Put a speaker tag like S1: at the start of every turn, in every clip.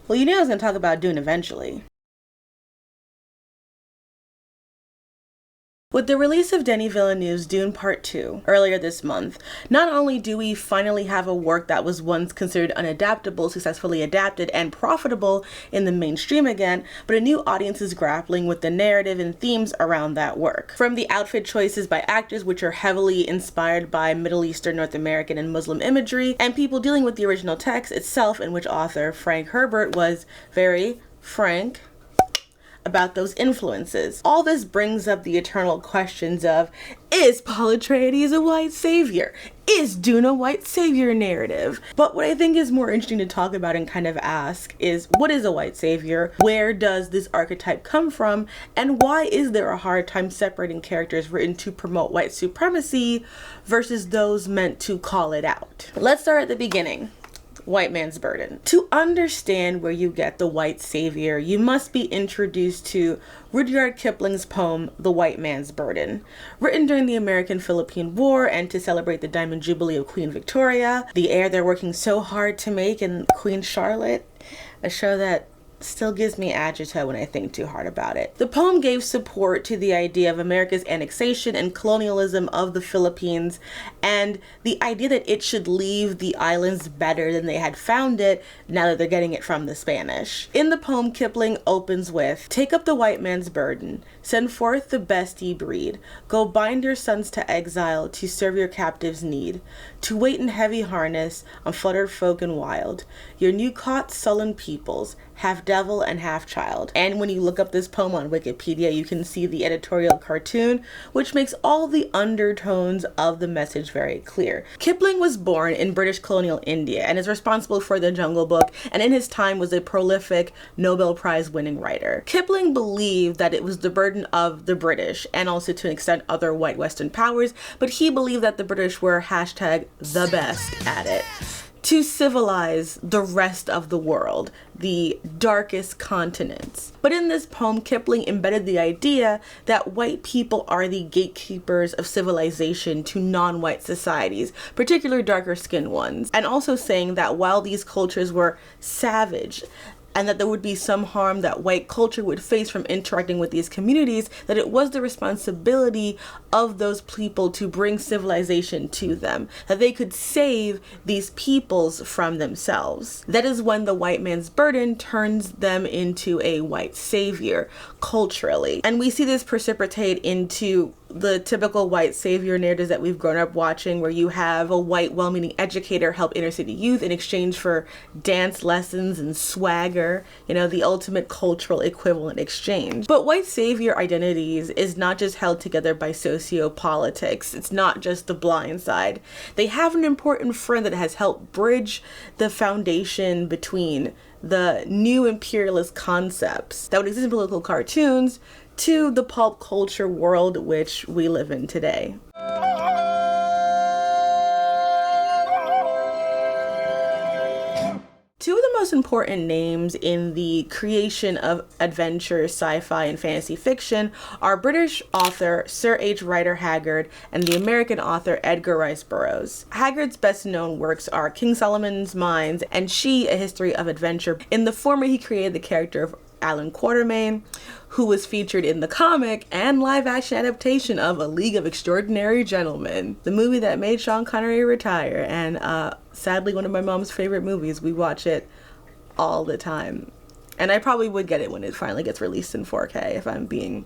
S1: Well, you knew I was going to talk about Dune eventually. With the release of Denis Villeneuve's Dune Part 2 earlier this month, not only do we finally have a work that was once considered unadaptable successfully adapted and profitable in the mainstream again, but a new audience is grappling with the narrative and themes around that work. From the outfit choices by actors, which are heavily inspired by Middle Eastern, North American, and Muslim imagery, and people dealing with the original text itself, in which author Frank Herbert was very frank about those influences. All this brings up the eternal questions of, is Paul Atreides a white savior? Is Dune a white savior narrative? But what I think is more interesting to talk about and kind of ask is, what is a white savior? Where does this archetype come from? And why is there a hard time separating characters written to promote white supremacy versus those meant to call it out? Let's start at the beginning. White man's burden. To understand where you get the white savior, you must be introduced to Rudyard Kipling's poem, The White Man's Burden. Written during the American-Philippine War and to celebrate the Diamond Jubilee of Queen Victoria, the heir they're working so hard to make in Queen Charlotte, a show that still gives me agita when I think too hard about it. The poem gave support to the idea of America's annexation and colonialism of the Philippines, and the idea that it should leave the islands better than they had found it now that they're getting it from the Spanish. In the poem, Kipling opens with, "Take up the white man's burden, send forth the best ye breed, go bind your sons to exile to serve your captives' need, to wait in heavy harness on fluttered folk and wild, your new caught sullen peoples, half devil and half child." And when you look up this poem on Wikipedia, you can see the editorial cartoon, which makes all the undertones of the message very clear. Kipling was born in British colonial India and is responsible for The Jungle Book, and in his time was a prolific Nobel Prize winning writer. Kipling believed that it was the burden of the British, and also to an extent other white Western powers, but he believed that the British were hashtag the best at it, to civilize the rest of the world, the darkest continents. But in this poem, Kipling embedded the idea that white people are the gatekeepers of civilization to non-white societies, particularly darker skinned ones, and also saying that while these cultures were savage, and that there would be some harm that white culture would face from interacting with these communities, that it was the responsibility of those people to bring civilization to them, that they could save these peoples from themselves. That is when the white man's burden turns them into a white savior culturally. And we see this precipitate into the typical white savior narratives that we've grown up watching, where you have a white well-meaning educator help inner city youth in exchange for dance lessons and swagger, the ultimate cultural equivalent exchange. But white savior identities is not just held together by sociopolitics. It's not just the blind side. They have an important friend that has helped bridge the foundation between the new imperialist concepts that would exist in political cartoons to the pulp culture world which we live in today. Two of the most important names in the creation of adventure, sci-fi, and fantasy fiction are British author Sir H. Rider Haggard and the American author Edgar Rice Burroughs. Haggard's best-known works are King Solomon's Mines and She, A History of Adventure. In the former, he created the character of Alan Quatermain, who was featured in the comic and live-action adaptation of A League of Extraordinary Gentlemen, the movie that made Sean Connery retire, and sadly one of my mom's favorite movies. We watch it all the time, and I probably would get it when it finally gets released in 4K, if I'm being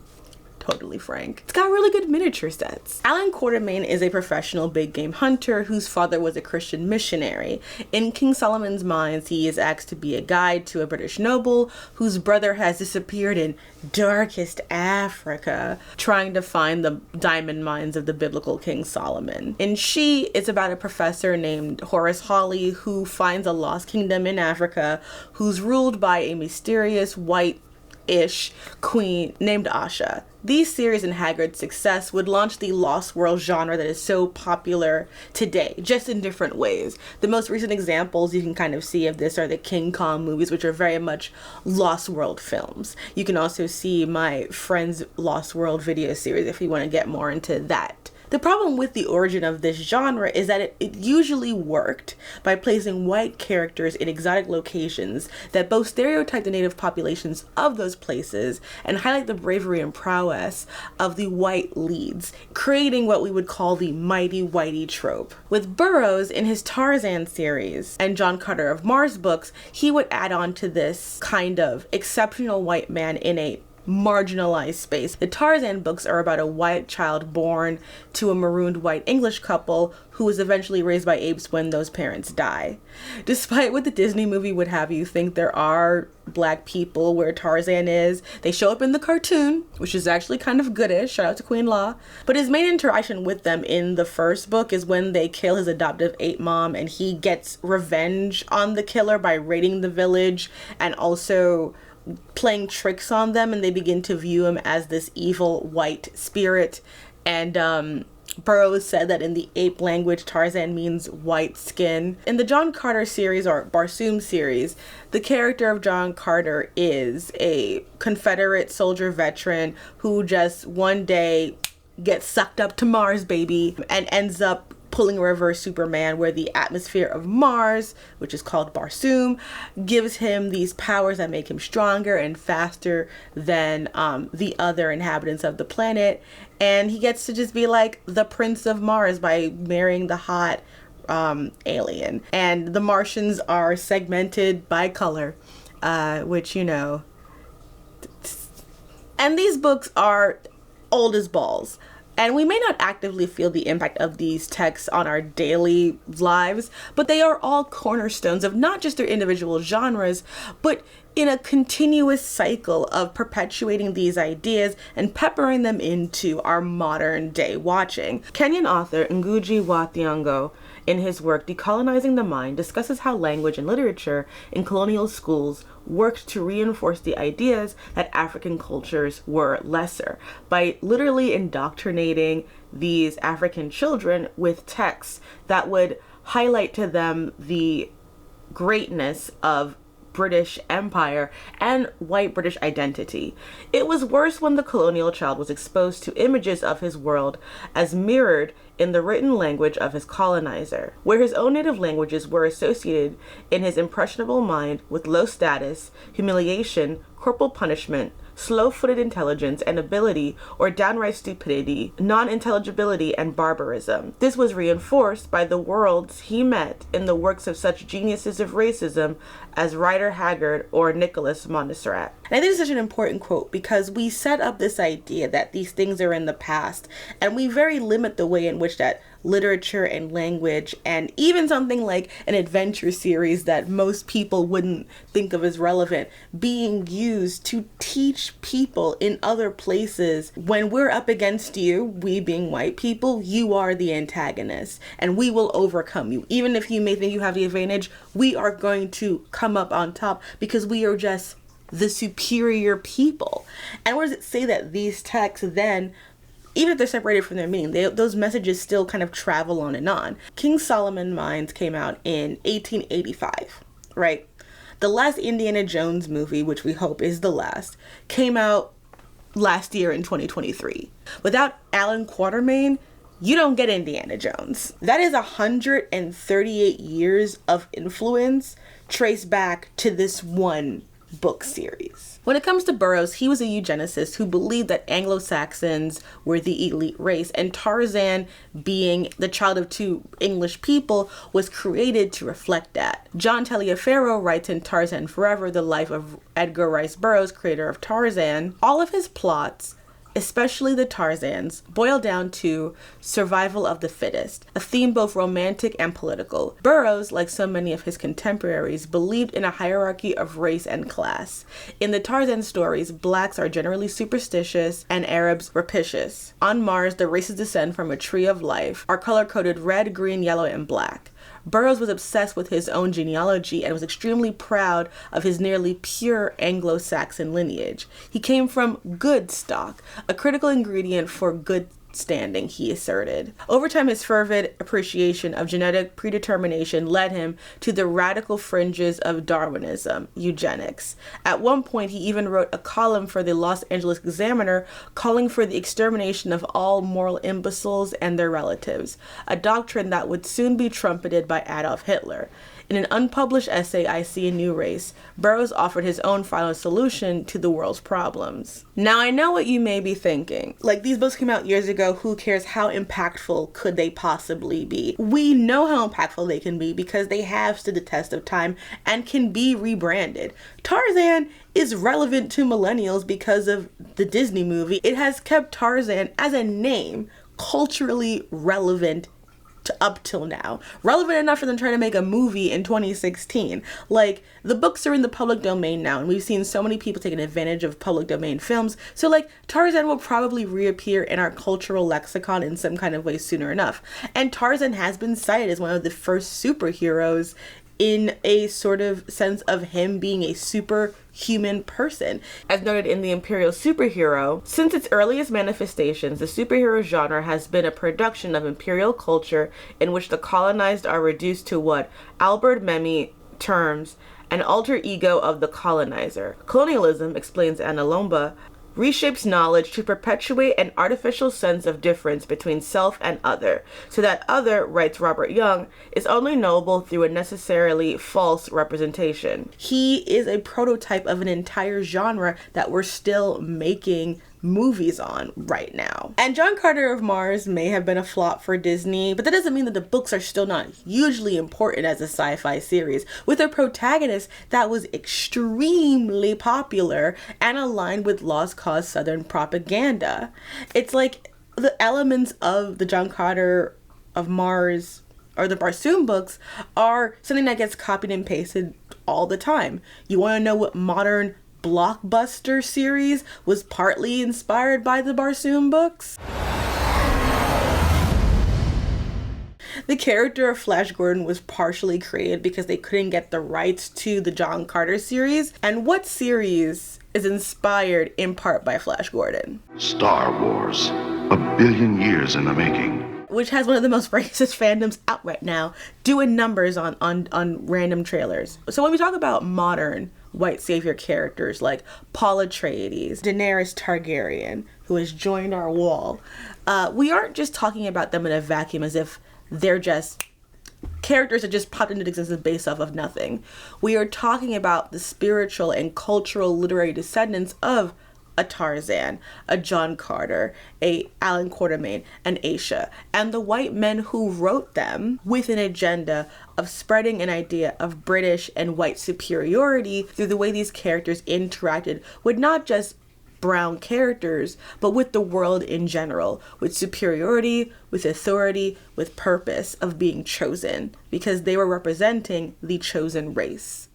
S1: totally frank. It's got really good miniature sets. Alan Quatermain is a professional big game hunter whose father was a Christian missionary. In King Solomon's Mines, he is asked to be a guide to a British noble whose brother has disappeared in darkest Africa, trying to find the diamond mines of the biblical King Solomon. In She, it's about a professor named Horace Hawley who finds a lost kingdom in Africa who's ruled by a mysterious white-ish queen named Asha. These series and Haggard's success would launch the Lost World genre that is so popular today, just in different ways. The most recent examples you can kind of see of this are the King Kong movies, which are very much Lost World films. You can also see my friend's Lost World video series if you want to get more into that The problem with the origin of this genre is that it usually worked by placing white characters in exotic locations that both stereotype the native populations of those places and highlight the bravery and prowess of the white leads, creating what we would call the mighty Whitey trope. With Burroughs in his Tarzan series and John Carter of Mars books, he would add on to this kind of exceptional white man in a marginalized space. The Tarzan books are about a white child born to a marooned white English couple who is eventually raised by apes when those parents die. Despite what the Disney movie would have you think there are black people where Tarzan is, they show up in the cartoon, which is actually kind of goodish, shout out to Queen Law. But his main interaction with them in the first book is when they kill his adoptive ape mom and he gets revenge on the killer by raiding the village and also playing tricks on them, and they begin to view him as this evil white spirit. And Burroughs said that in the ape language, Tarzan means white skin. In the John Carter series, or Barsoom series, the character of John Carter is a Confederate soldier veteran who just one day gets sucked up to Mars, baby, and ends up pulling a reverse Superman, where the atmosphere of Mars, which is called Barsoom, gives him these powers that make him stronger and faster than the other inhabitants of the planet. And he gets to just be like the Prince of Mars by marrying the hot alien. And the Martians are segmented by color, which, you know. And these books are old as balls. And we may not actively feel the impact of these texts on our daily lives, but they are all cornerstones of not just their individual genres, but in a continuous cycle of perpetuating these ideas and peppering them into our modern day watching. Kenyan author Ngugi wa Thiong'o, in his work Decolonizing the Mind, discusses how language and literature in colonial schools worked to reinforce the ideas that African cultures were lesser by literally indoctrinating these African children with texts that would highlight to them the greatness of British Empire and white British identity. It was worse when the colonial child was exposed to images of his world as mirrored in the written language of his colonizer, where his own native languages were associated in his impressionable mind with low status, humiliation, corporal punishment, slow-footed intelligence and ability, or downright stupidity, non-intelligibility, and barbarism. This was reinforced by the worlds he met in the works of such geniuses of racism as Rider Haggard or Nicholas Montserrat. And I think it's such an important quote because we set up this idea that these things are in the past, and we very limit the way in which that literature and language and even something like an adventure series that most people wouldn't think of as relevant being used to teach people in other places when we're up against you, we being white people, you are the antagonist and we will overcome you. Even if you may think you have the advantage, we are going to come up on top because we are just the superior people. And where does it say that these texts then, even if they're separated from their meaning, those messages still kind of travel on and on? King Solomon Mines came out in 1885, right? The last Indiana Jones movie, which we hope is the last, came out last year in 2023. Without Alan Quatermain, you don't get Indiana Jones. That is 138 years of influence traced back to this one book series. When it comes to Burroughs, he was a eugenicist who believed that Anglo-Saxons were the elite race, and Tarzan, being the child of two English people, was created to reflect that. John Taliaferro writes in Tarzan Forever, the life of Edgar Rice Burroughs, creator of Tarzan, all of his plots, especially the Tarzans, boil down to survival of the fittest, a theme both romantic and political. Burroughs, like so many of his contemporaries, believed in a hierarchy of race and class. In the Tarzan stories, blacks are generally superstitious and Arabs rapacious. On Mars, the races descend from a tree of life, are color-coded red, green, yellow, and black. Burroughs was obsessed with his own genealogy and was extremely proud of his nearly pure Anglo-Saxon lineage. He came from good stock, a critical ingredient for good standing, he asserted. Over time, his fervid appreciation of genetic predetermination led him to the radical fringes of Darwinism, eugenics. At one point, he even wrote a column for the Los Angeles Examiner calling for the extermination of all moral imbeciles and their relatives, a doctrine that would soon be trumpeted by Adolf Hitler. In an unpublished essay, I See a New Race, Burroughs offered his own final solution to the world's problems. Now, I know what you may be thinking. Like, these books came out years ago. Who cares? How impactful could they possibly be? We know how impactful they can be because they have stood the test of time and can be rebranded. Tarzan is relevant to millennials because of the Disney movie. It has kept Tarzan as a name culturally relevant up till now. Relevant enough for them trying to make a movie in 2016. Like, the books are in the public domain now, and we've seen so many people taking advantage of public domain films. So, like, Tarzan will probably reappear in our cultural lexicon in some kind of way sooner enough. And Tarzan has been cited as one of the first superheroes in a sort of sense of him being a superhuman person. As noted in the Imperial Superhero, since its earliest manifestations, the superhero genre has been a production of imperial culture in which the colonized are reduced to what Albert Memmi terms an alter ego of the colonizer. Colonialism, explains Anna Lomba, reshapes knowledge to perpetuate an artificial sense of difference between self and other, so that other, writes Robert Young, is only knowable through a necessarily false representation. He is a prototype of an entire genre that we're still making movies on right now. And John Carter of Mars may have been a flop for Disney, but that doesn't mean that the books are still not hugely important as a sci-fi series, with a protagonist that was extremely popular and aligned with Lost Cause Southern propaganda. It's like the elements of the John Carter of Mars or the Barsoom books are something that gets copied and pasted all the time. You want to know what modern blockbuster series was partly inspired by the Barsoom books? The character of Flash Gordon was partially created because they couldn't get the rights to the John Carter series. And what series is inspired in part by Flash Gordon?
S2: Star Wars, 1 billion years in the making.
S1: Which has one of the most racist fandoms out right now, doing numbers on random trailers. So when we talk about modern white savior characters like Paul Atreides, Daenerys Targaryen, who has joined our wall, we aren't just talking about them in a vacuum as if they're just characters that just popped into existence based off of nothing. We are talking about the spiritual and cultural literary descendants of a Tarzan, a John Carter, a Alan Quatermain, an Aisha, and the white men who wrote them with an agenda of spreading an idea of British and white superiority through the way these characters interacted with not just brown characters, but with the world in general, with superiority, with authority, with purpose of being chosen, because they were representing the chosen race.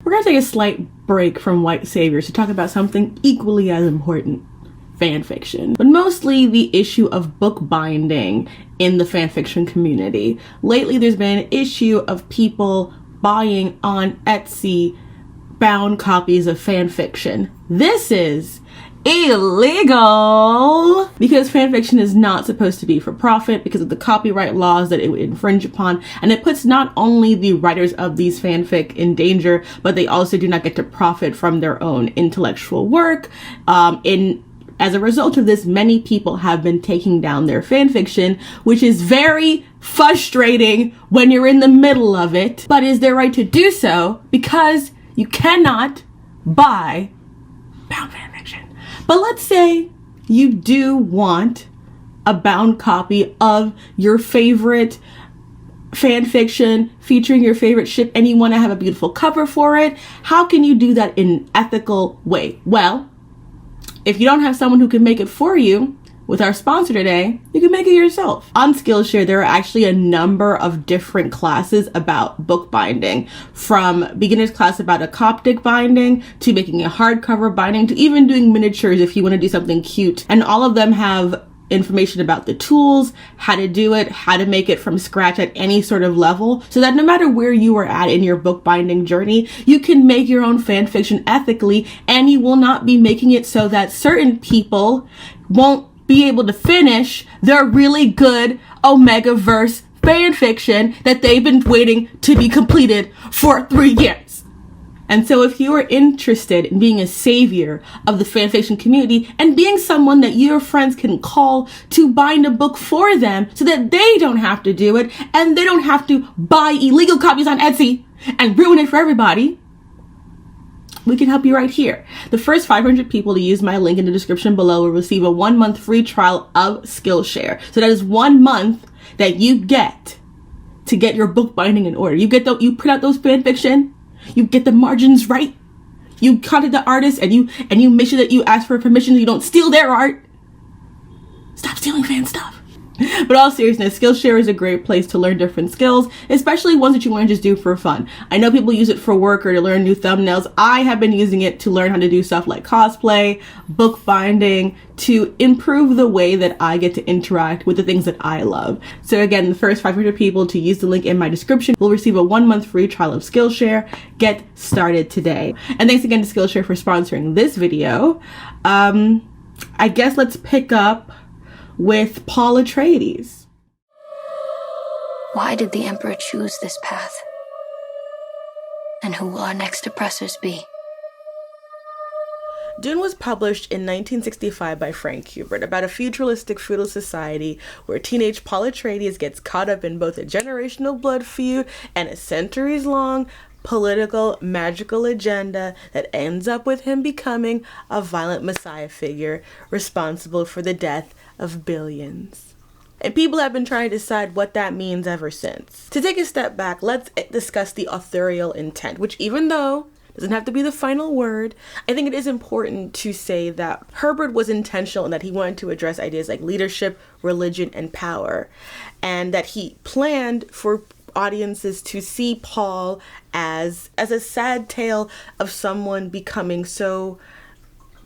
S3: We're going to take a slight break from white saviors to talk about something equally as important, fan fiction, but mostly the issue of book binding in the fan fiction community. Lately, there's been an issue of people buying on Etsy bound copies of fan fiction. This is illegal because fan fiction is not supposed to be for profit because of the copyright laws that it would infringe upon, and it puts not only the writers of these fanfic in danger, but they also do not get to profit from their own intellectual work. As a result of this, many people have been taking down their fan fiction, which is very frustrating when you're in the middle of it, but is their right to do so because you cannot buy bound fan fiction. But let's say you do want a bound copy of your favorite fan fiction featuring your favorite ship and you want to have a beautiful cover for it. How can you do that in an ethical way? Well, if you don't have someone who can make it for you, with our sponsor today, you can make it yourself. On Skillshare, there are actually a number of different classes about book binding, from beginner's class about a Coptic binding, to making a hardcover binding, to even doing miniatures if you want to do something cute. And all of them have information about the tools, how to do it, how to make it from scratch at any sort of level, so that no matter where you are at in your bookbinding journey, you can make your own fan fiction ethically, and you will not be making it so that certain people won't be able to finish their really good Omega-verse fan fiction that they've been waiting to be completed for 3 years. And so if you are interested in being a savior of the fanfiction community and being someone that your friends can call to bind a book for them so that they don't have to do it and they don't have to buy illegal copies on Etsy and ruin it for everybody, we can help you right here. The first 500 people to use my link in the description below will receive a 1-month free trial of Skillshare. So that is 1 month that you get to get your book binding in order. You print out those fan fiction, you get the margins right, you contact the artist, and you make sure that you ask for permission so you don't steal their art. Stop stealing fan stuff. But all seriousness, Skillshare is a great place to learn different skills, especially ones that you want to just do for fun. I know people use it for work or to learn new thumbnails. I have been using it to learn how to do stuff like cosplay, book binding, to improve the way that I get to interact with the things that I love. So again, the first 500 people to use the link in my description will receive a 1-month free trial of Skillshare. Get started today. And thanks again to Skillshare for sponsoring this video. I guess let's pick up with Paul Atreides.
S4: Why did the Emperor choose this path? And who will our next oppressors be?
S1: Dune was published in 1965 by Frank Herbert, about a futuristic feudal society where teenage Paul Atreides gets caught up in both a generational blood feud and a centuries-long political, magical agenda that ends up with him becoming a violent messiah figure responsible for the death of billions. And people have been trying to decide what that means ever since. To take a step back, let's discuss the authorial intent, which, even though doesn't have to be the final word, I think it is important to say that Herbert was intentional in that he wanted to address ideas like leadership, religion, and power, and that he planned for audiences to see Paul as a sad tale of someone becoming so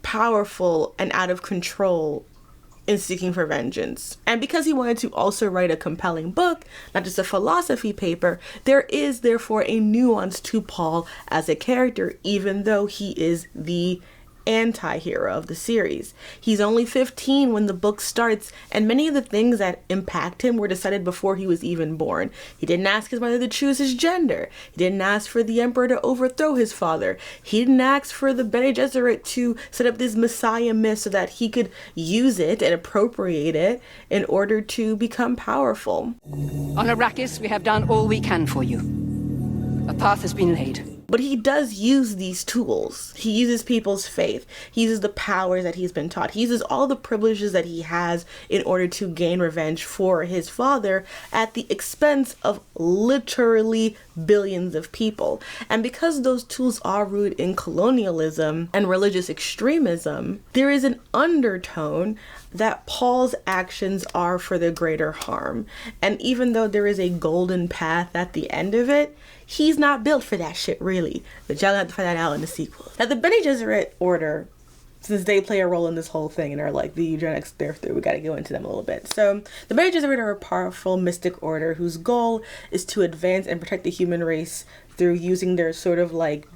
S1: powerful and out of control in seeking for vengeance. And because he wanted to also write a compelling book, not just a philosophy paper, there is therefore a nuance to Paul as a character, even though he is the anti-hero of the series. He's only 15 when the book starts, and many of the things that impact him were decided before he was even born. He didn't ask his mother to choose his gender. He didn't ask for the emperor to overthrow his father. He didn't ask for the Bene Gesserit to set up this messiah myth so that he could use it and appropriate it in order to become powerful.
S5: On Arrakis, we have done all we can for you. A path has been laid.
S1: But he does use these tools. He uses people's faith. He uses the powers that he's been taught. He uses all the privileges that he has in order to gain revenge for his father at the expense of literally billions of people. And because those tools are rooted in colonialism and religious extremism, there is an undertone that Paul's actions are for the greater harm. And even though there is a golden path at the end of it, he's not built for that shit, really. But y'all have to find that out in the sequel. Now, the Bene Gesserit order, since they play a role in this whole thing and are like the eugenics therefore, we got to go into them a little bit. So, the Bene Gesserit are a powerful mystic order whose goal is to advance and protect the human race through using their sort of like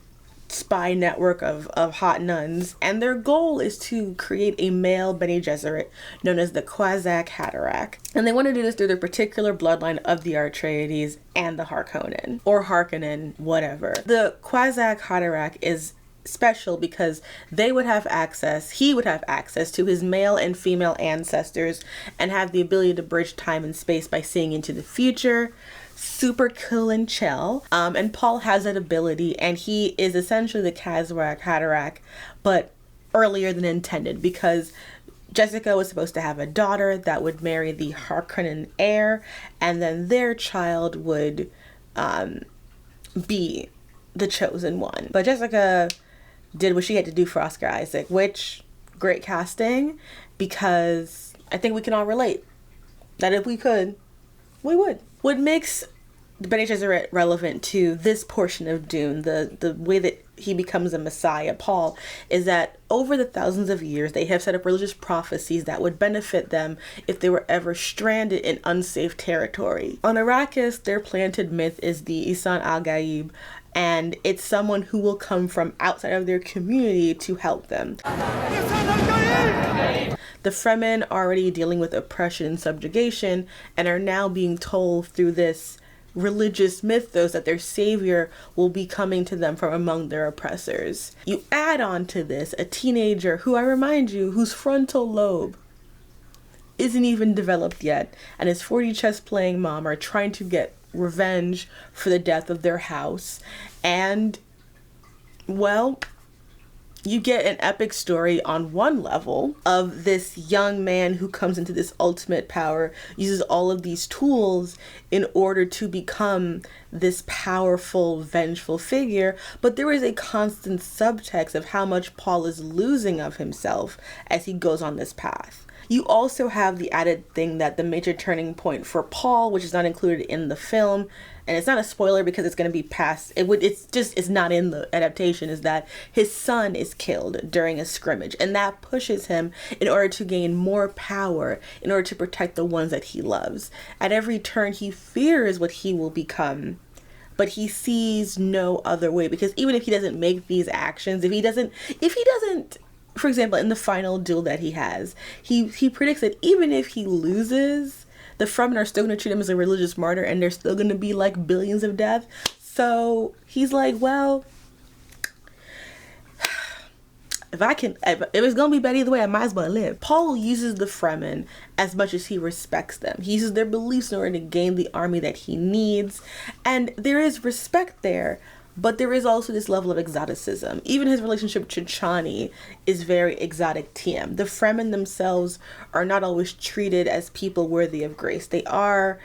S1: spy network of hot nuns, and their goal is to create a male Bene Gesserit known as the Kwisatz Haderach, and they want to do this through their particular bloodline of the Atreides and the Harkonnen, or Harkonnen, whatever. The Kwisatz Haderach is special because he would have access to his male and female ancestors and have the ability to bridge time and space by seeing into the future. Super cool and chill. And Paul has that ability, and he is essentially the Kwisatz Haderach, but earlier than intended, because Jessica was supposed to have a daughter that would marry the Harkonnen heir, and then their child would be the chosen one. But Jessica did what she had to do for Oscar Isaac, which, great casting, because I think we can all relate that if we could, we would. What makes the Bene Gesserit relevant to this portion of Dune, the way that he becomes a messiah, Paul, is that over the thousands of years, they have set up religious prophecies that would benefit them if they were ever stranded in unsafe territory. On Arrakis, their planted myth is the Isan al-Gaib, and it's someone who will come from outside of their community to help them. The Fremen are already dealing with oppression and subjugation and are now being told through this religious mythos that their savior will be coming to them from among their oppressors. You add on to this a teenager who, I remind you, whose frontal lobe isn't even developed yet, and his 40 chess playing mom are trying to get revenge for the death of their house. And, well, you get an epic story on one level of this young man who comes into this ultimate power, uses all of these tools in order to become this powerful, vengeful figure. But there is a constant subtext of how much Paul is losing of himself as he goes on this path. You also have the added thing that the major turning point for Paul, which is not included in the film, and it's not a spoiler because it's going to be past, it's not in the adaptation, is that his son is killed during a scrimmage, and that pushes him in order to gain more power, in order to protect the ones that he loves. At every turn, he fears what he will become, but he sees no other way, because even if he doesn't make these actions, if he doesn't, for example, in the final duel that he has, he predicts that even if he loses, the Fremen are still going to treat him as a religious martyr, and there's still going to be like billions of deaths. So he's like, well, if it's going to be better either way, I might as well live. Paul uses the Fremen as much as he respects them. He uses their beliefs in order to gain the army that he needs, and there is respect there. But there is also this level of exoticism. Even his relationship to Chani is very exotic to him. The Fremen themselves are not always treated as people worthy of grace. They are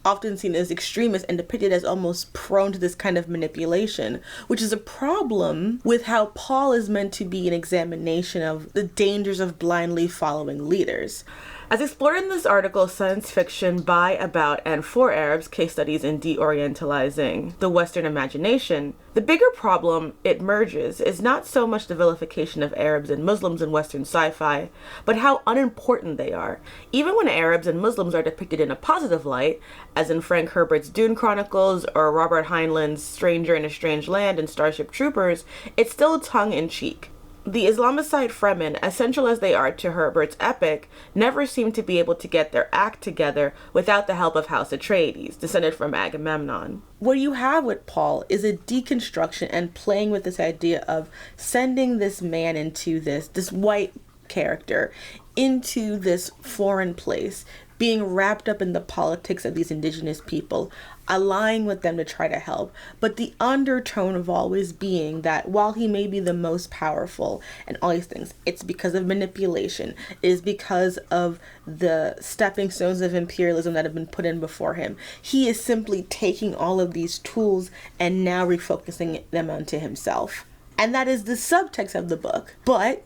S1: often seen as extremists and depicted as almost prone to this kind of manipulation, which is a problem with how Paul is meant to be an examination of the dangers of blindly following leaders. As explored in this article, Science Fiction by, about, and for Arabs, Case Studies in De-Orientalizing the Western Imagination, the bigger problem it merges is not so much the vilification of Arabs and Muslims in Western sci-fi, but how unimportant they are. Even when Arabs and Muslims are depicted in a positive light, as in Frank Herbert's Dune Chronicles or Robert Heinlein's Stranger in a Strange Land and Starship Troopers, it's still tongue-in-cheek. The Islamicide Fremen, essential as they are to Herbert's epic, never seem to be able to get their act together without the help of House Atreides, descended from Agamemnon. What you have with Paul is a deconstruction and playing with this idea of sending this man into this white character into this foreign place, being wrapped up in the politics of these indigenous people, allying with them to try to help. But the undertone of always being that while he may be the most powerful and all these things, it's because of manipulation. It is because of the stepping stones of imperialism that have been put in before him. He is simply taking all of these tools and now refocusing them onto himself. And that is the subtext of the book. But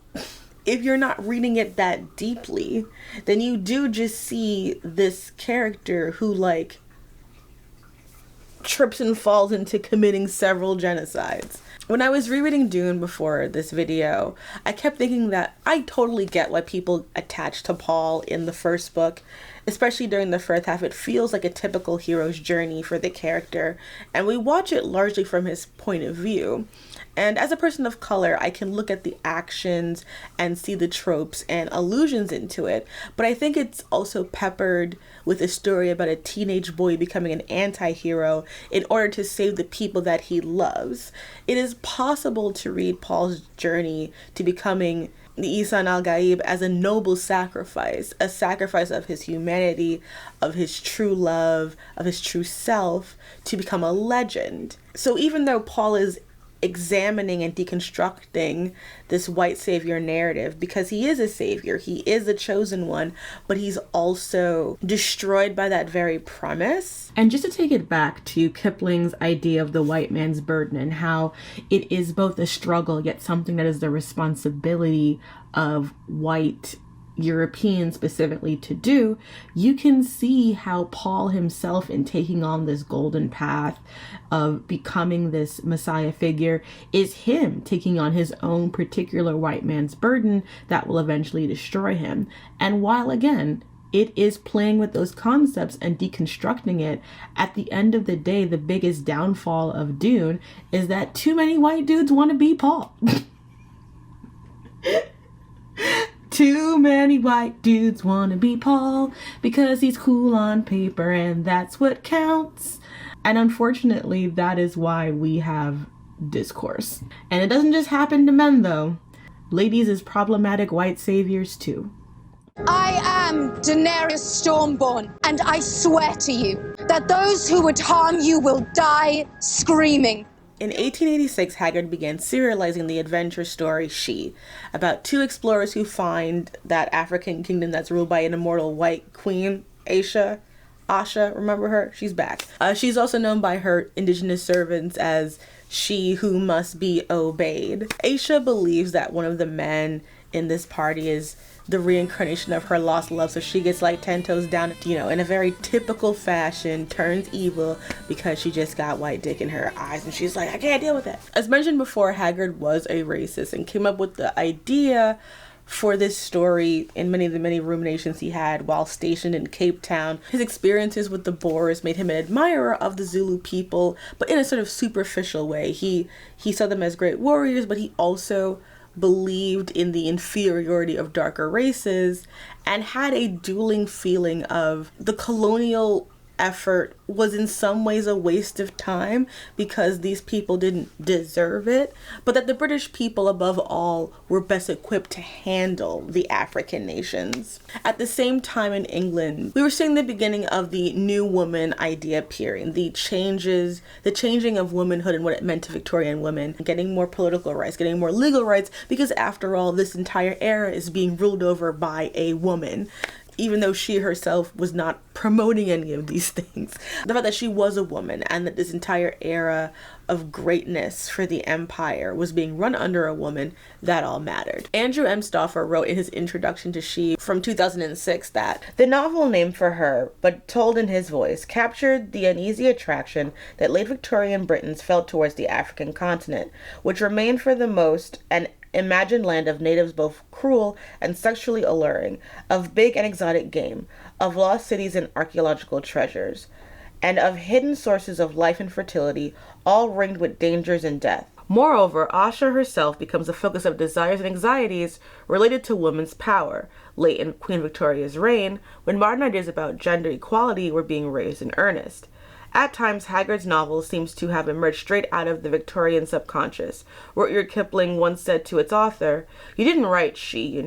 S1: if you're not reading it that deeply, then you do just see this character who trips and falls into committing several genocides. When I was rereading Dune before this video, I kept thinking that I totally get why people attach to Paul in the first book, especially during the first half. It feels like a typical hero's journey for the character, and we watch it largely from his point of view. And as a person of color, I can look at the actions and see the tropes and allusions into it. But I think it's also peppered with a story about a teenage boy becoming an anti-hero in order to save the people that he loves. It is possible to read Paul's journey to becoming the Isan al-Gaib as a noble sacrifice, a sacrifice of his humanity, of his true love, of his true self, to become a legend. So even though Paul is examining and deconstructing this white savior narrative, because he is a savior, he is a chosen one, but he's also destroyed by that very premise.
S3: And just to take it back to Kipling's idea of the white man's burden and how it is both a struggle yet something that is the responsibility of white Europeans specifically to do, you can see how Paul himself, in taking on this golden path of becoming this Messiah figure, is him taking on his own particular white man's burden that will eventually destroy him. And while again, it is playing with those concepts and deconstructing it, at the end of the day, the biggest downfall of Dune is that too many white dudes want to be Paul. Too many white dudes wanna be Paul because he's cool on paper and that's what counts. And unfortunately, that is why we have Discourse. And it doesn't just happen to men, though. Ladies is problematic white saviors, too.
S6: I am Daenerys Stormborn, and I swear to you that those who would harm you will die screaming.
S1: In 1886, Haggard began serializing the adventure story She, about two explorers who find that African kingdom that's ruled by an immortal white queen, Asha, remember her? She's back. She's also known by her indigenous servants as She Who Must Be Obeyed. Asha believes that one of the men in this party is the reincarnation of her lost love, so she gets like 10 toes down, in a very typical fashion, turns evil because she just got white dick in her eyes, and she's like, I can't deal with it. As mentioned before, Haggard was a racist and came up with the idea for this story in many of the many ruminations he had while stationed in Cape Town. His experiences with the Boers made him an admirer of the Zulu people, but in a sort of superficial way. He saw them as great warriors, but he also believed in the inferiority of darker races and had a dueling feeling of the colonial effort was in some ways a waste of time because these people didn't deserve it, but that the British people above all were best equipped to handle the African nations. At the same time in England, we were seeing the beginning of the new woman idea appearing, the changing of womanhood and what it meant to Victorian women, getting more political rights, getting more legal rights, because after all, this entire era is being ruled over by a woman. Even though she herself was not promoting any of these things. The fact that she was a woman and that this entire era of greatness for the empire was being run under a woman, that all mattered. Andrew M. Stauffer wrote in his introduction to She from 2006 that the novel named for her, but told in his voice, captured the uneasy attraction that late Victorian Britons felt towards the African continent, which remained for the most an imagined land of natives both cruel and sexually alluring, of big and exotic game, of lost cities and archaeological treasures, and of hidden sources of life and fertility, all ringed with dangers and death. Moreover, Asha herself becomes the focus of desires and anxieties related to women's power, late in Queen Victoria's reign, when modern ideas about gender equality were being raised in earnest. At times, Haggard's novel seems to have emerged straight out of the Victorian subconscious. Rudyard Kipling once said to its author, "You didn't write She,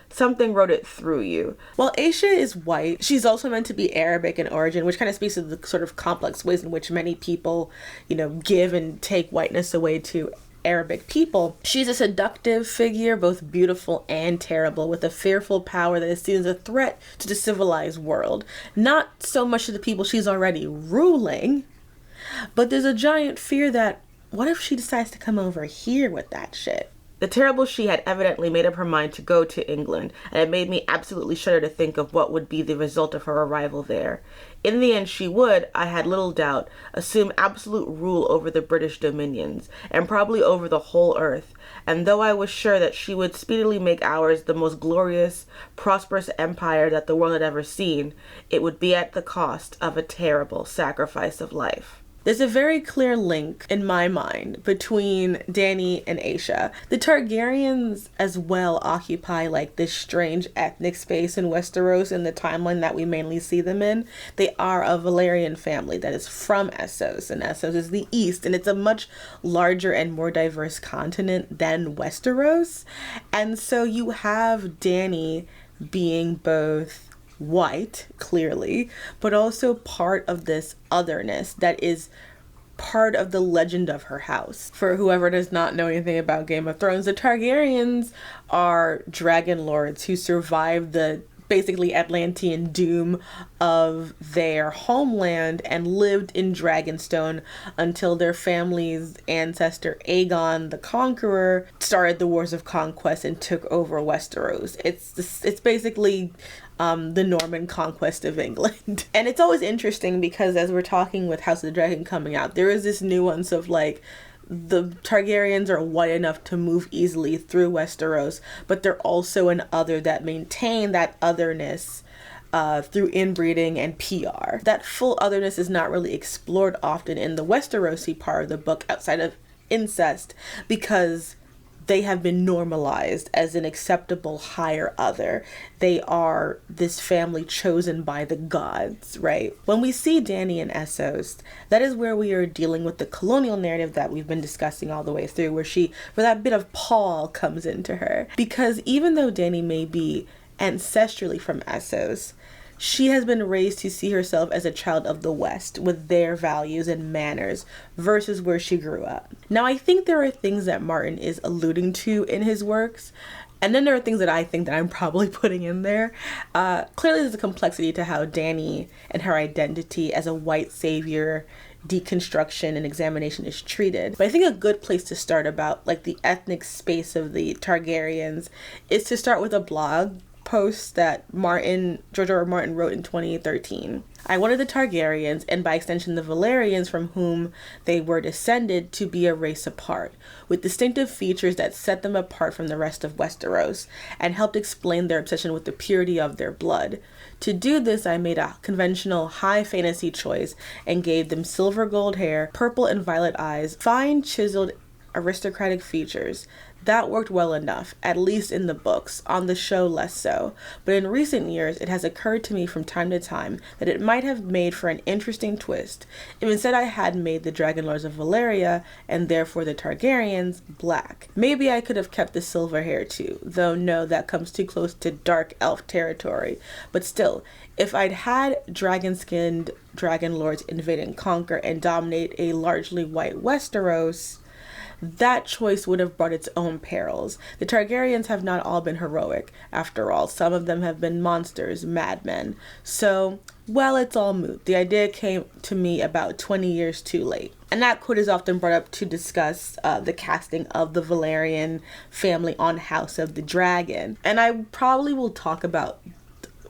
S1: Something wrote it through you." While Asha is white, she's also meant to be Arabic in origin, which kind of speaks to the sort of complex ways in which many people, give and take whiteness away to Arabic people. She's a seductive figure, both beautiful and terrible, with a fearful power that is seen as a threat to the civilized world. Not so much to the people she's already ruling, but there's a giant fear that, what if she decides to come over here with that shit? The terrible She had evidently made up her mind to go to England, and it made me absolutely shudder to think of what would be the result of her arrival there. In the end, she would, I had little doubt, assume absolute rule over the British dominions, and probably over the whole earth, and though I was sure that she would speedily make ours the most glorious, prosperous empire that the world had ever seen, it would be at the cost of a terrible sacrifice of life. There's a very clear link, in my mind, between Dany and Asha. The Targaryens as well occupy this strange ethnic space in Westeros in the timeline that we mainly see them in. They are a Valyrian family that is from Essos, and Essos is the east, and it's a much larger and more diverse continent than Westeros. And so you have Dany being both white, clearly, but also part of this otherness that is part of the legend of her house. For whoever does not know anything about Game of Thrones, the Targaryens are dragon lords who survived the basically Atlantean doom of their homeland and lived in Dragonstone until their family's ancestor Aegon the Conqueror started the Wars of Conquest and took over Westeros. It's basically the Norman conquest of England. And it's always interesting because as we're talking with House of the Dragon coming out, there is this nuance of the Targaryens are white enough to move easily through Westeros, but they're also an other that maintain that otherness through inbreeding and PR. That full otherness is not really explored often in the Westerosi part of the book outside of incest, because they have been normalized as an acceptable higher other. They are this family chosen by the gods, right? When we see Dany and Essos, that is where we are dealing with the colonial narrative that we've been discussing all the way through, where that bit of Paul comes into her. Because even though Dany may be ancestrally from Essos, she has been raised to see herself as a child of the West with their values and manners versus where she grew up. Now, I think there are things that Martin is alluding to in his works, and then there are things that I think that I'm probably putting in there. Clearly, there's a complexity to how Dany and her identity as a white savior deconstruction and examination is treated. But I think a good place to start about like the ethnic space of the Targaryens is to start with a blog post that George R. R. Martin wrote in 2013. I wanted the Targaryens, and by extension the Valyrians from whom they were descended, to be a race apart, with distinctive features that set them apart from the rest of Westeros, and helped explain their obsession with the purity of their blood. To do this, I made a conventional high fantasy choice and gave them silver gold hair, purple and violet eyes, fine chiseled aristocratic features. That worked well enough, at least in the books, on the show less so. But in recent years, it has occurred to me from time to time that it might have made for an interesting twist if instead I had made the Dragonlords of Valyria, and therefore the Targaryens, black. Maybe I could have kept the silver hair too, though no, that comes too close to dark elf territory. But still, if I'd had dragon-skinned Dragonlords invade and conquer and dominate a largely white Westeros, that choice would have brought its own perils. The Targaryens have not all been heroic. After all, some of them have been monsters, madmen. So, well, it's all moot. The idea came to me about 20 years too late. And that quote is often brought up to discuss the casting of the Valyrian family on House of the Dragon. And I probably will talk about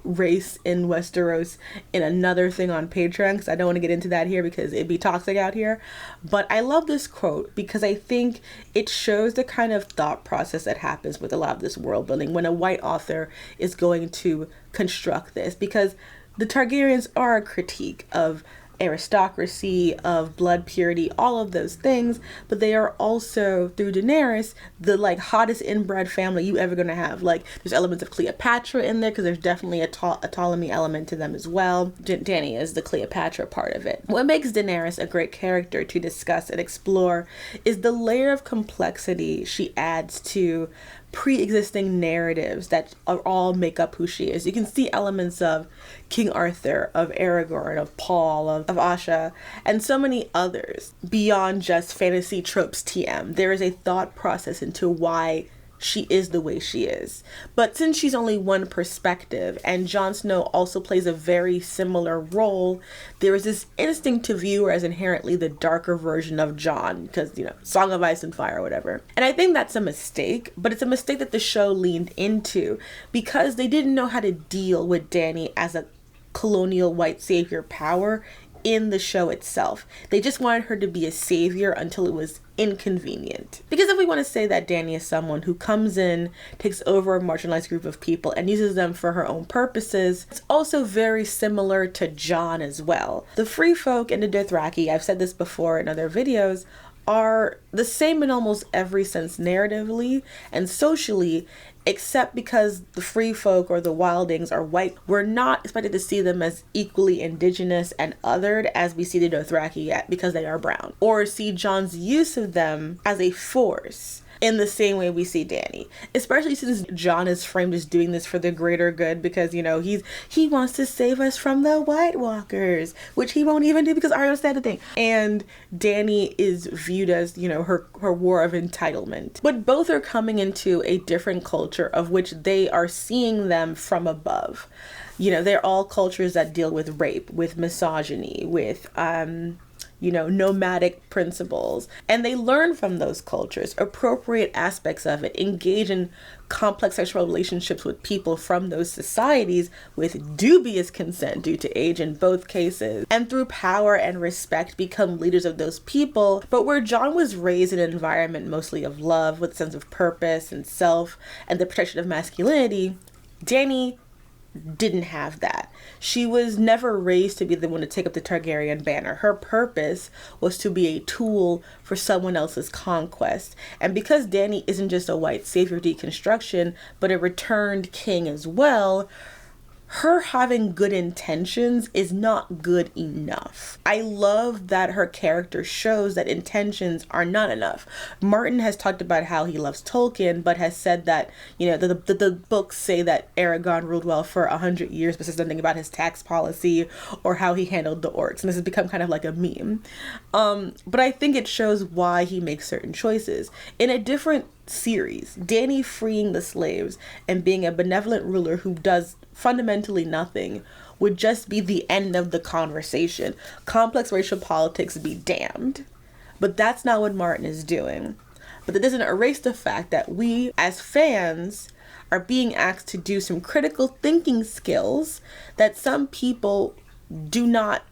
S1: race in Westeros in another thing on Patreon, because I don't want to get into that here because it'd be toxic out here. But I love this quote because I think it shows the kind of thought process that happens with a lot of this world building when a white author is going to construct this, because the Targaryens are a critique of aristocracy, of blood purity, all of those things, but they are also, through Daenerys, the like hottest inbred family you ever gonna have. Like, there's elements of Cleopatra in there because there's definitely a Ptolemy element to them as well. Dany is the Cleopatra part of it. What makes Daenerys a great character to discuss and explore is the layer of complexity she adds to pre-existing narratives that all make up who she is. You can see elements of King Arthur, of Aragorn, of Paul, of Asha, and so many others beyond just fantasy tropes TM. There is a thought process into why she is the way she is. But since she's only one perspective, and Jon Snow also plays a very similar role, there is this instinct to view her as inherently the darker version of Jon, because, you know, Song of Ice and Fire or whatever. And I think that's a mistake, but it's a mistake that the show leaned into because they didn't know how to deal with Dany as a colonial white savior power in the show itself. They just wanted her to be a savior until it was inconvenient. Because if we want to say that Dany is someone who comes in, takes over a marginalized group of people and uses them for her own purposes, it's also very similar to Jon as well. The Free Folk and the Dothraki, I've said this before in other videos, are the same in almost every sense narratively and socially, except because the free folk or the wildings are white. We're not expected to see them as equally indigenous and othered as we see the Dothraki yet because they are brown, or see Jon's use of them as a force in the same way we see Dany, especially since Jon is framed as doing this for the greater good because, you know, he wants to save us from the White Walkers, which he won't even do because Arya said the thing. And Dany is viewed as, you know, her war of entitlement. But both are coming into a different culture of which they are seeing them from above. You know, they're all cultures that deal with rape, with misogyny, with you know, nomadic principles. And they learn from those cultures, appropriate aspects of it, engage in complex sexual relationships with people from those societies with dubious consent due to age in both cases, and through power and respect become leaders of those people. But where Jon was raised in an environment mostly of love with a sense of purpose and self and the protection of masculinity, Dany didn't have that. She was never raised to be the one to take up the Targaryen banner. Her purpose was to be a tool for someone else's conquest. And because Dany isn't just a white savior deconstruction, but a returned king as well, her having good intentions is not good enough. I love that her character shows that intentions are not enough. Martin has talked about how he loves Tolkien, but has said that, you know, the books say that Aragorn ruled well for 100 years, but says nothing about his tax policy or how he handled the orcs. And this has become kind of like a meme. But I think it shows why he makes certain choices. In a different series, Dany freeing the slaves and being a benevolent ruler who does fundamentally nothing would just be the end of the conversation. Complex racial politics be damned. But that's not what Martin is doing. But that doesn't erase the fact that we, as fans, are being asked to do some critical thinking skills that some people do not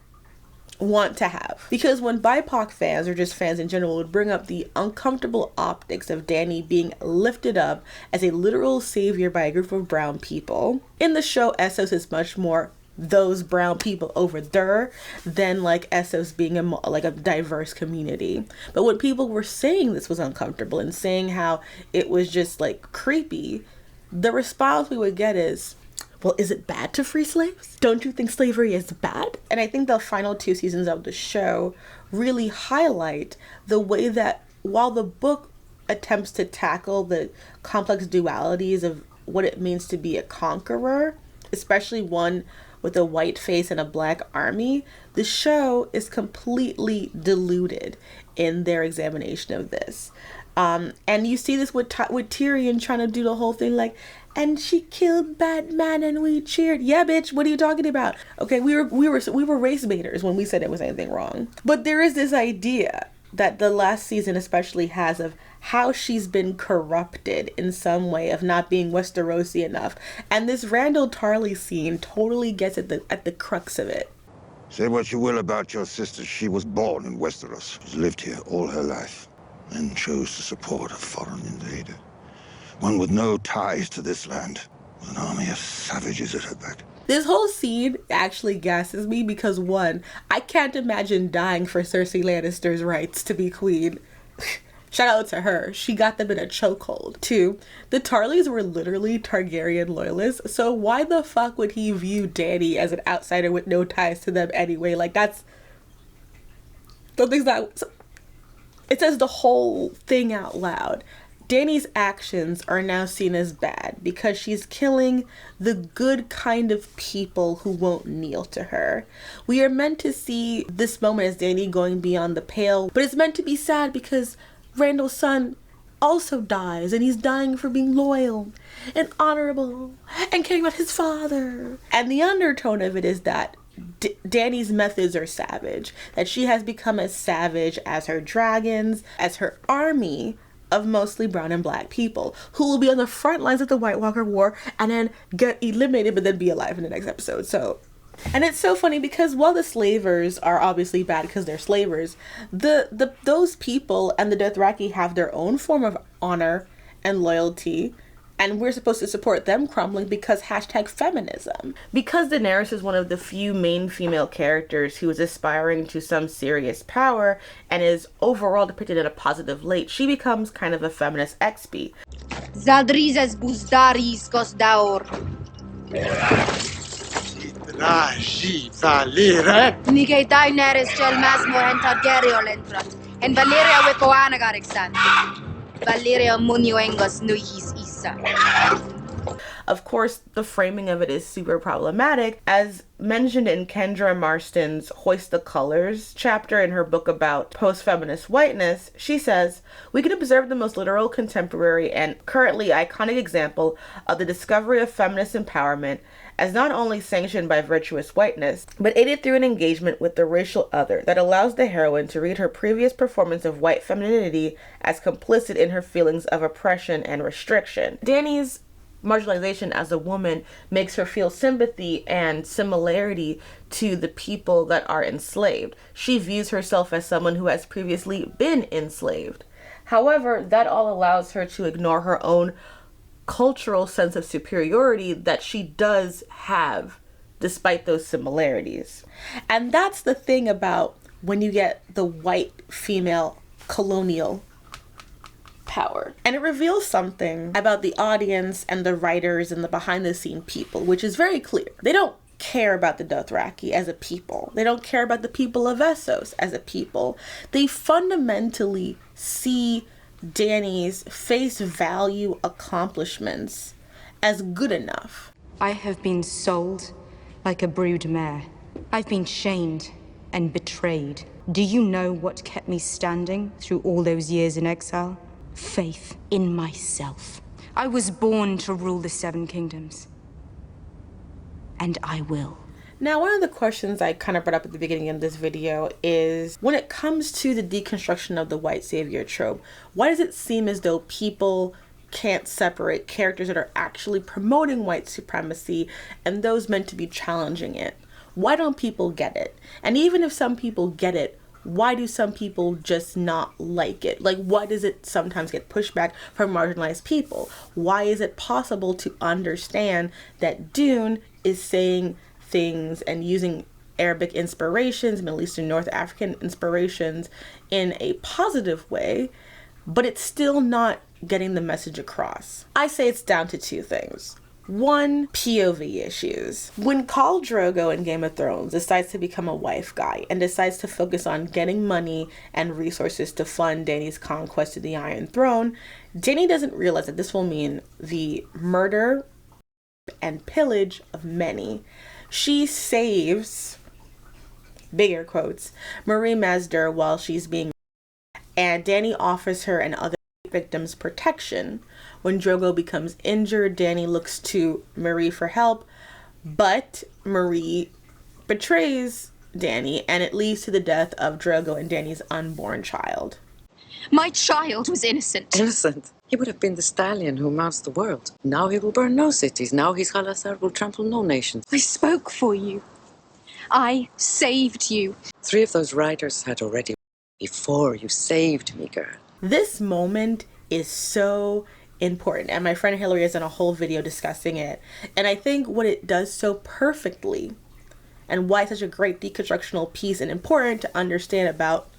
S1: want to have. Because when BIPOC fans, or just fans in general, would bring up the uncomfortable optics of Dany being lifted up as a literal savior by a group of brown people, in the show Essos is much more those brown people over there than like Essos being a diverse community. But when people were saying this was uncomfortable and saying how it was just like creepy, the response we would get is, well, is it bad to free slaves? Don't you think slavery is bad? And I think the final 2 seasons of the show really highlight the way that while the book attempts to tackle the complex dualities of what it means to be a conqueror, especially one with a white face and a black army, the show is completely diluted in their examination of this. And you see this with Tyrion trying to do the whole thing like, and she killed Batman and we cheered. Yeah, bitch, what are you talking about? Okay, we were race baiters when we said it was anything wrong. But there is this idea that the last season especially has of how she's been corrupted in some way, of not being Westerosi enough. And this Randall Tarley scene totally gets at the crux of it.
S7: Say what you will about your sister, she was born in Westeros. She's lived here all her life and chose to support a foreign invader. One with no ties to this land, with an army of savages at her back.
S1: This whole scene actually gasses me because, one, I can't imagine dying for Cersei Lannister's rights to be queen. Shout out to her. She got them in a chokehold. 2, the Tarleys were literally Targaryen loyalists, so why the fuck would he view Dany as an outsider with no ties to them anyway? Like, that's... Something's not... It says the whole thing out loud. Dany's actions are now seen as bad because she's killing the good kind of people who won't kneel to her. We are meant to see this moment as Dany going beyond the pale, but it's meant to be sad because Randall's son also dies, and he's dying for being loyal and honorable and caring about his father. And the undertone of it is that Dany's methods are savage, that she has become as savage as her dragons, as her army of mostly brown and black people who will be on the front lines of the White Walker War and then get eliminated but then be alive in the next episode. So, and it's so funny because while the slavers are obviously bad because they're slavers, those people and the Dothraki have their own form of honor and loyalty, and we're supposed to support them crumbling because #feminism. Because Daenerys is one of the few main female characters who is aspiring to some serious power and is overall depicted in a positive light, she becomes kind of a feminist XP.
S6: Zadrizes buzdaris gosdaur. Nigay Daenerys gel masmo en Targaryen lentrat. En Valeria wipoana garixan. Valeria munuengos nuihis isa.
S1: Of course, the framing of it is super problematic. As mentioned in Kendra Marston's Hoist the Colors chapter in her book about post-feminist whiteness, she says, we can observe the most literal, contemporary, and currently iconic example of the discovery of feminist empowerment as not only sanctioned by virtuous whiteness, but aided through an engagement with the racial other that allows the heroine to read her previous performance of white femininity as complicit in her feelings of oppression and restriction. Dany's marginalization as a woman makes her feel sympathy and similarity to the people that are enslaved. She views herself as someone who has previously been enslaved. However, that all allows her to ignore her own cultural sense of superiority that she does have despite those similarities. And that's the thing about when you get the white female colonial power. And it reveals something about the audience and the writers and the behind the scene people, which is very clear. They don't care about the Dothraki as a people. They don't care about the people of Essos as a people. They fundamentally see Dany's face value accomplishments as good enough.
S8: I have been sold like a brood mare. I've been shamed and betrayed. Do you know what kept me standing through all those years in exile? Faith in myself. I was born to rule the Seven Kingdoms. And I will.
S1: Now, one of the questions I kind of brought up at the beginning of this video is, when it comes to the deconstruction of the white savior trope, why does it seem as though people can't separate characters that are actually promoting white supremacy and those meant to be challenging it? Why don't people get it? And even if some people get it, why do some people just not like it? Like, why does it sometimes get pushback from marginalized people? Why is it possible to understand that Dune is saying things and using Arabic inspirations, Middle Eastern, North African inspirations in a positive way, but it's still not getting the message across? I say it's down to two things. One, POV issues. When Khal Drogo in Game of Thrones decides to become a wife guy and decides to focus on getting money and resources to fund Dany's conquest of the Iron Throne, Dany doesn't realize that this will mean the murder and pillage of many. She saves, bigger quotes, Marie Masdur while she's being, and Dany offers her and other victims protection. When Drogo becomes injured, Dany looks to Marie for help, but Marie betrays Dany, and it leads to the death of Drogo and Dany's unborn child.
S6: My child was innocent.
S9: Innocent? He would have been the stallion who mounts the world. Now he will burn no cities. Now his Halasar will trample no nations.
S6: I spoke for you. I saved you.
S9: 3 of those riders had already before you saved me, girl.
S1: This moment is so important, and my friend Hillary has done a whole video discussing it. And I think what it does so perfectly, and why it's such a great deconstructional piece and important to understand about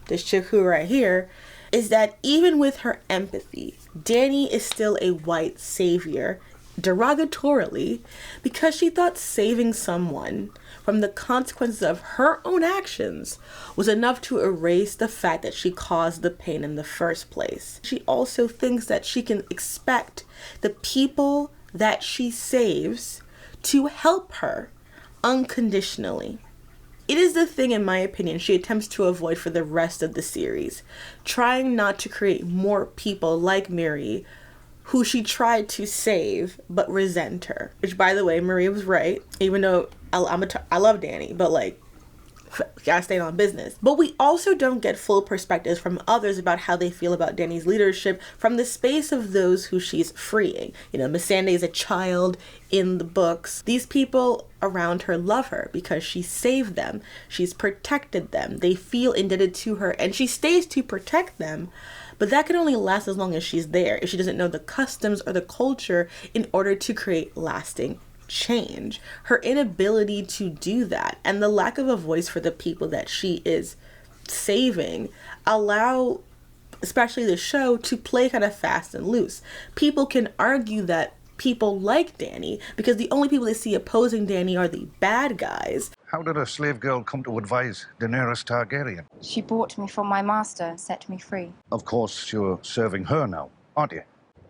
S1: this chick who right here, is that even with her empathy, Dany is still a white savior, derogatorily, because she thought saving someone from the consequences of her own actions was enough to erase the fact that she caused the pain in the first place. She also thinks that she can expect the people that she saves to help her unconditionally. It is the thing, in my opinion, she attempts to avoid for the rest of the series, trying not to create more people like Miri, who she tried to save but resent her. Which, by the way, Marie was right, even though I love Dany, but like, gotta stay on business. But we also don't get full perspectives from others about how they feel about Dany's leadership from the space of those who she's freeing. You know, Missandei is a child in the books. These people around her love her because she saved them. She's protected them. They feel indebted to her, and she stays to protect them. But that can only last as long as she's there, if she doesn't know the customs or the culture in order to create lasting change. Her inability to do that and the lack of a voice for the people that she is saving allow, especially the show, to play kind of fast and loose. People can argue that people like Dany because the only people they see opposing Dany are the bad guys.
S10: How did a slave girl come to advise Daenerys Targaryen?
S11: She bought me from my master, set me free.
S10: Of course, you're serving her now, aren't you?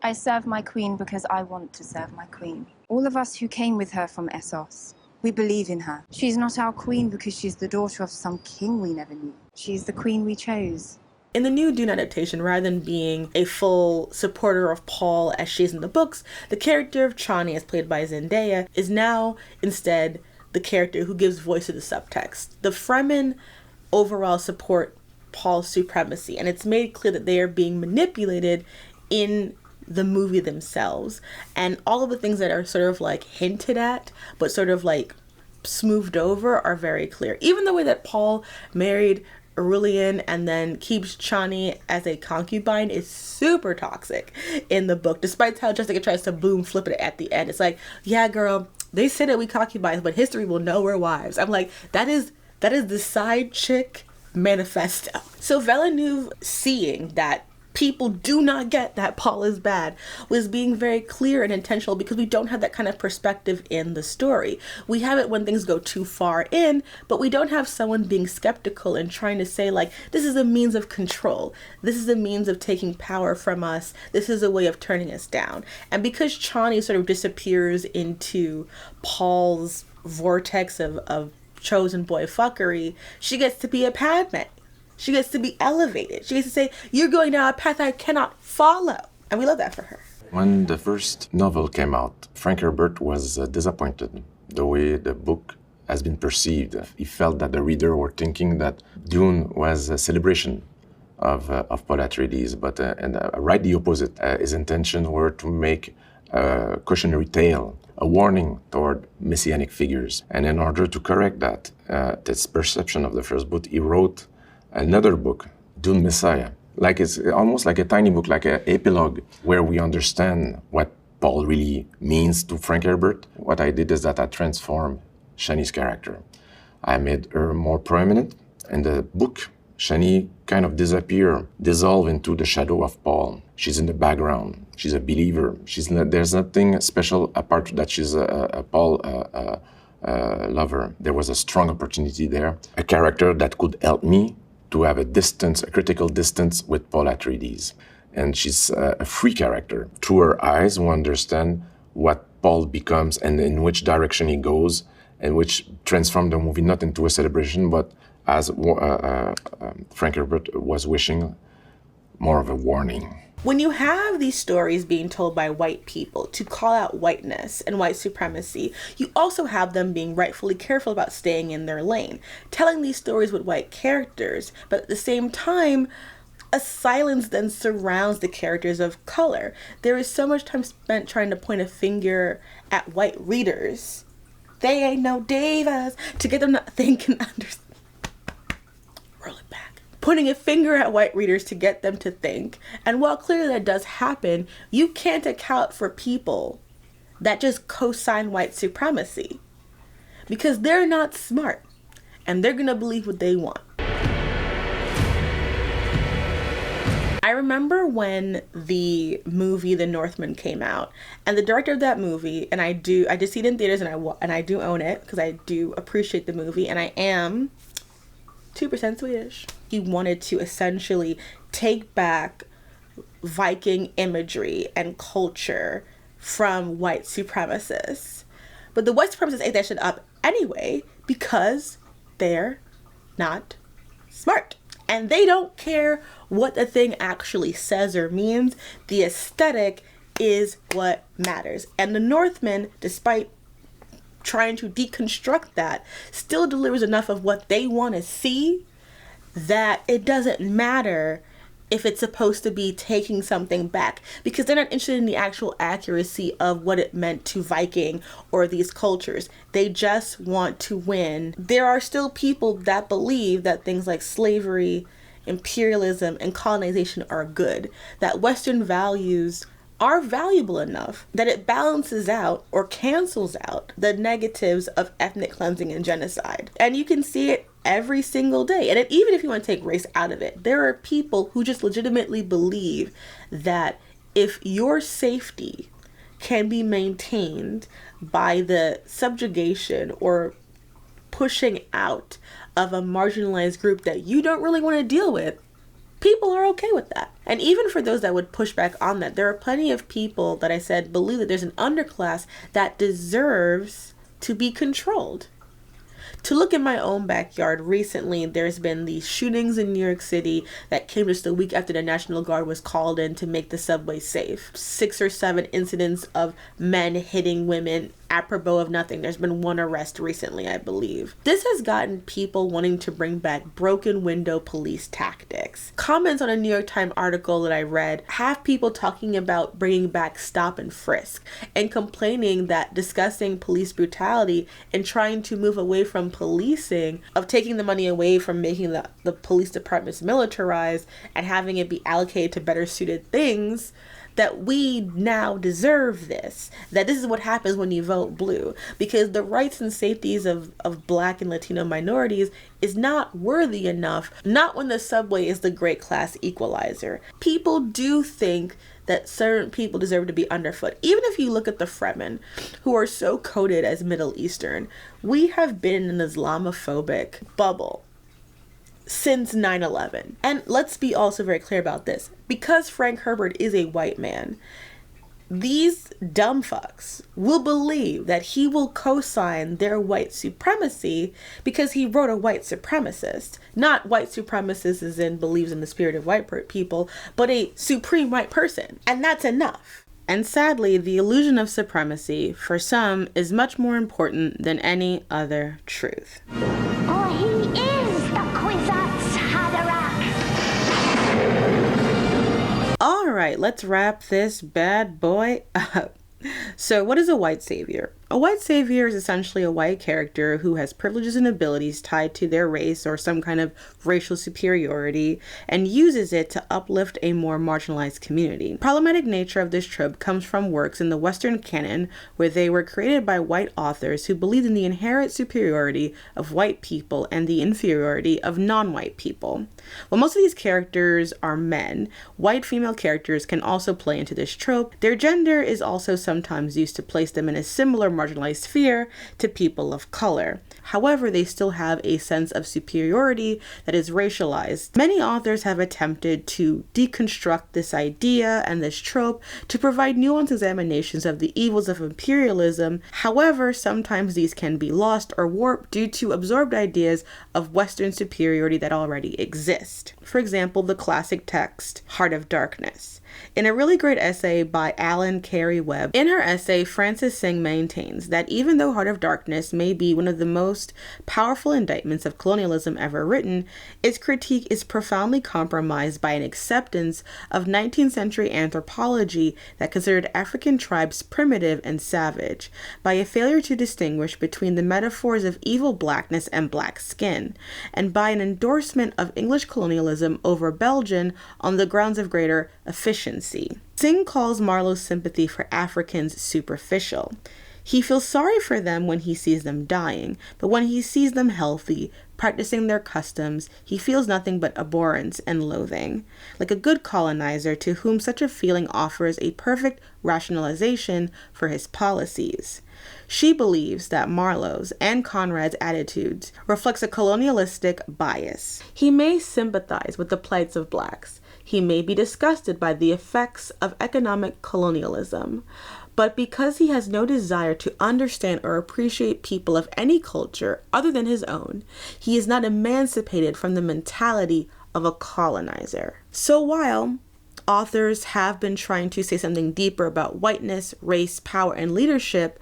S11: I serve my queen because I want to serve my queen. All of us who came with her from Essos, we believe in her. She's not our queen because she's the daughter of some king we never knew. She's the queen we chose.
S1: In the new Dune adaptation, rather than being a full supporter of Paul as she is in the books, the character of Chani, as played by Zendaya, is now instead the character who gives voice to the subtext. The Fremen overall support Paul's supremacy, and it's made clear that they are being manipulated in the movie themselves, and all of the things that are sort of like hinted at but sort of like smoothed over are very clear. Even the way that Paul married Aurelian and then keeps Chani as a concubine is super toxic in the book, despite how Jessica tries to flip it at the end. It's like, yeah, girl, they say that we concubines, but history will know we're wives. I'm like, that is the side chick manifesto. So Villeneuve, seeing that people do not get that Paul is bad, was being very clear and intentional, because we don't have that kind of perspective in the story. We have it when things go too far in, but we don't have someone being skeptical and trying to say, like, this is a means of control. This is a means of taking power from us. This is a way of turning us down. And because Chani sort of disappears into Paul's vortex of chosen boy fuckery, she gets to be a Padme. She gets to be elevated. She gets to say, you're going down a path I cannot follow. And we love that for her.
S12: When the first novel came out, Frank Herbert was disappointed the way the book has been perceived. He felt that the reader were thinking that Dune was a celebration of Paul Atreides, but right the opposite. His intentions were to make a cautionary tale, a warning toward messianic figures. And in order to correct that, this perception of the first book, he wrote another book, Dune Messiah. Like it's almost like a tiny book, like an epilogue, where we understand what Paul really means to Frank Herbert. What I did is that I transformed Shani's character. I made her more prominent. In the book, Shani kind of dissolve into the shadow of Paul. She's in the background. She's a believer. There's nothing special apart that she's a Paul lover. There was a strong opportunity there, a character that could help me to have a critical distance with Paul Atreides. And she's a free character. Through her eyes, we understand what Paul becomes and in which direction he goes, and which transformed the movie not into a celebration, but as Frank Herbert was wishing, more of a warning.
S1: When you have these stories being told by white people to call out whiteness and white supremacy, you also have them being rightfully careful about staying in their lane, telling these stories with white characters, but at the same time, a silence then surrounds the characters of color. There is so much time spent trying to point a finger at white readers. They ain't no divas, to get them to think and understand. Roll it back. Pointing a finger at white readers to get them to think. And while clearly that does happen, you can't account for people that just co-sign white supremacy, because they're not smart and they're gonna believe what they want. I remember when the movie The Northman came out, and the director of that movie, and I did see it in theaters, and I do own it because I do appreciate the movie, and I am 2% Swedish. He wanted to essentially take back Viking imagery and culture from white supremacists. But the white supremacists ate that shit up anyway, because they're not smart. And they don't care what the thing actually says or means. The aesthetic is what matters. And The Northman, despite trying to deconstruct that, still delivers enough of what they want to see that it doesn't matter if it's supposed to be taking something back, because they're not interested in the actual accuracy of what it meant to Viking or these cultures. They just want to win. There are still people that believe that things like slavery, imperialism, and colonization are good, that Western values are valuable enough that it balances out or cancels out the negatives of ethnic cleansing and genocide. And you can see it every single day. And even if you want to take race out of it, there are people who just legitimately believe that if your safety can be maintained by the subjugation or pushing out of a marginalized group that you don't really want to deal with, people are okay with that. And even for those that would push back on that, there are plenty of people that I said believe that there's an underclass that deserves to be controlled. To look in my own backyard, recently there's been these shootings in New York City that came just a week after the National Guard was called in to make the subway safe. 6 or 7 incidents of men hitting women apropos of nothing. There's been one arrest recently, I believe. This has gotten people wanting to bring back broken window police tactics. Comments on a New York Times article that I read have people talking about bringing back stop and frisk and complaining that discussing police brutality and trying to move away from policing, of taking the money away from making the police departments militarized and having it be allocated to better suited things, that we now deserve this, that this is what happens when you vote blue, because the rights and safeties of Black and Latino minorities is not worthy enough, not when the subway is the great class equalizer. People do think that certain people deserve to be underfoot. Even if you look at the Fremen, who are so coded as Middle Eastern, we have been in an Islamophobic bubble since 9/11. And let's be also very clear about this. Because Frank Herbert is a white man, these dumb fucks will believe that he will co-sign their white supremacy because he wrote a white supremacist. Not white supremacist as in believes in the spirit of white people, but a supreme white person. And that's enough. And sadly, the illusion of supremacy, for some, is much more important than any other truth.
S13: Oh, he is the Kwisatz Haderach.
S1: All right, let's wrap this bad boy up. So what is a white savior? A white savior is essentially a white character who has privileges and abilities tied to their race or some kind of racial superiority and uses it to uplift a more marginalized community. The problematic nature of this trope comes from works in the Western canon where they were created by white authors who believed in the inherent superiority of white people and the inferiority of non-white people. While most of these characters are men, white female characters can also play into this trope. Their gender is also sometimes used to place them in a similar marginalized sphere to people of color. However, they still have a sense of superiority that is racialized. Many authors have attempted to deconstruct this idea and this trope to provide nuanced examinations of the evils of imperialism. However, sometimes these can be lost or warped due to absorbed ideas of Western superiority that already exist. For example, the classic text, Heart of Darkness. In a really great essay by Alan Carey Webb, in her essay, Frances Singh maintains that even though Heart of Darkness may be one of the most powerful indictments of colonialism ever written, its critique is profoundly compromised by an acceptance of 19th century anthropology that considered African tribes primitive and savage, by a failure to distinguish between the metaphors of evil blackness and black skin, and by an endorsement of English colonialism over Belgian on the grounds of greater efficiency. Singh calls Marlowe's sympathy for Africans superficial. He feels sorry for them when he sees them dying, but when he sees them healthy, practicing their customs, he feels nothing but abhorrence and loathing, like a good colonizer to whom such a feeling offers a perfect rationalization for his policies. She believes that Marlowe's and Conrad's attitudes reflects a colonialistic bias. He may sympathize with the plights of blacks. He may be disgusted by the effects of economic colonialism. But because he has no desire to understand or appreciate people of any culture other than his own, he is not emancipated from the mentality of a colonizer. So while authors have been trying to say something deeper about whiteness, race, power, and leadership,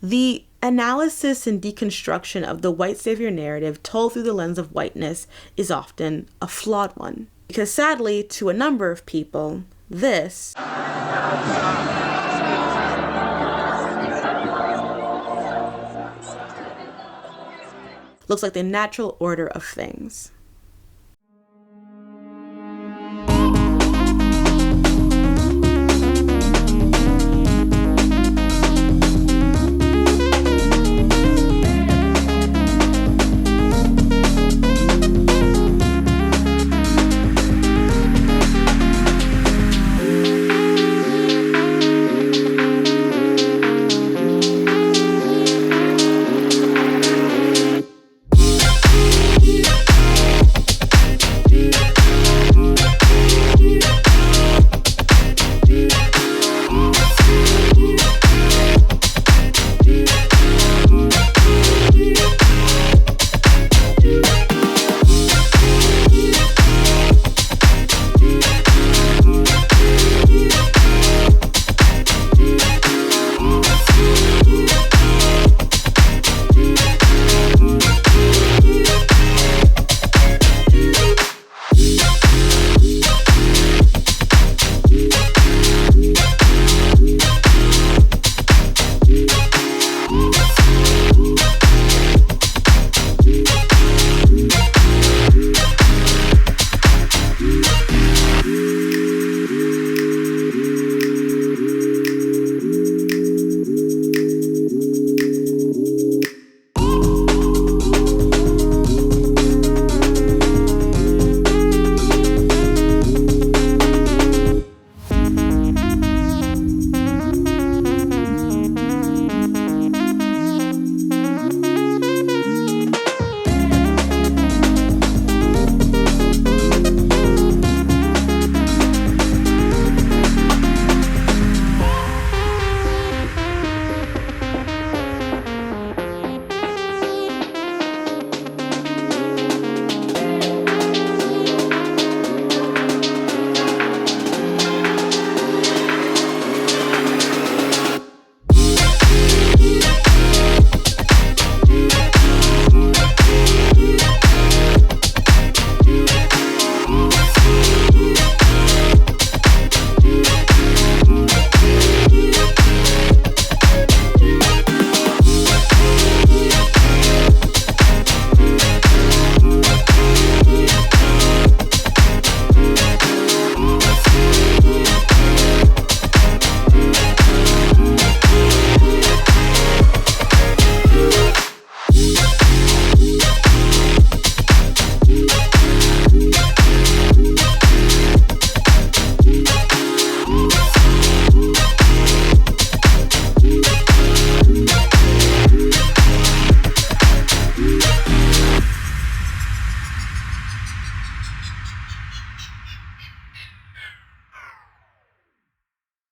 S1: the analysis and deconstruction of the white savior narrative told through the lens of whiteness is often a flawed one. Because sadly, to a number of people, this looks like the natural order of things.